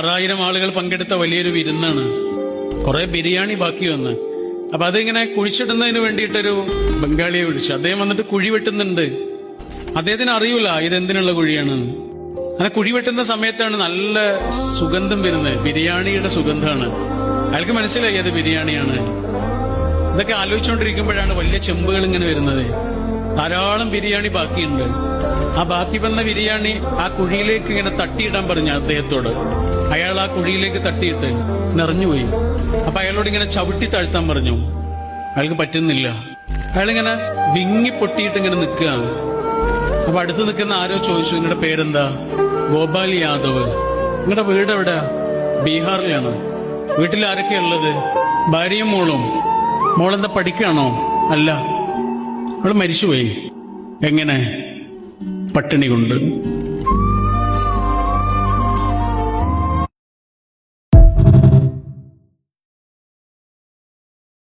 6,000 ആളുകൾ പങ്കെടുത്ത വലിയൊരു വിരുന്നാണ്. കുറെ ബിരിയാണി ബാക്കി വന്ന്. അപ്പൊ അതിങ്ങനെ കുഴിച്ചിടുന്നതിന് വേണ്ടിയിട്ടൊരു ബംഗാളിയെ വിളിച്ചു. അദ്ദേഹം വന്നിട്ട് കുഴി വെട്ടുന്നുണ്ട്. അദ്ദേഹത്തിന് അറിയൂല ഇതെന്തിനുള്ള കുഴിയാണെന്ന്. അങ്ങനെ കുഴി വെട്ടുന്ന സമയത്താണ് നല്ല സുഗന്ധം വരുന്നത്. ബിരിയാണിയുടെ സുഗന്ധമാണ്. അയാൾക്ക് മനസ്സിലായി അത് ബിരിയാണിയാണ്. ഇതൊക്കെ ആലോചിച്ചുകൊണ്ടിരിക്കുമ്പോഴാണ് വലിയ ചെമ്പുകൾ ഇങ്ങനെ വരുന്നത്. ധാരാളം ബിരിയാണി ബാക്കിയുണ്ട്. ആ ബാക്കി വന്ന ബിരിയാണി ആ കുഴിയിലേക്ക് ഇങ്ങനെ തട്ടിയിടാൻ പറഞ്ഞു അദ്ദേഹത്തോട്. അയാൾ ആ കുഴിയിലേക്ക് തട്ടിയിട്ട് നിറഞ്ഞുപോയി. അപ്പൊ അയാളോട് ഇങ്ങനെ ചവിട്ടി താഴ്ത്താൻ പറഞ്ഞു. അയാൾക്ക് പറ്റുന്നില്ല. അയാളിങ്ങനെ വിങ്ങി പൊട്ടിയിട്ട് ഇങ്ങനെ നിൽക്കുകയാണ്. അപ്പൊ അടുത്ത് നിൽക്കുന്ന ആരോ ചോദിച്ചു, നിങ്ങളുടെ പേരെന്താ? ഗോപാൽ യാദവ്. നിങ്ങളുടെ വീട് എവിടെ? ബീഹാറിലാണ്. വീട്ടിൽ ആരൊക്കെയാ ഉള്ളത്? ഭാര്യയും മോളും. മോളെന്താ പഠിക്കുകയാണോ? അല്ല, അവള് മരിച്ചുപോയി. എങ്ങനെ? പട്ടിണി കൊണ്ട്.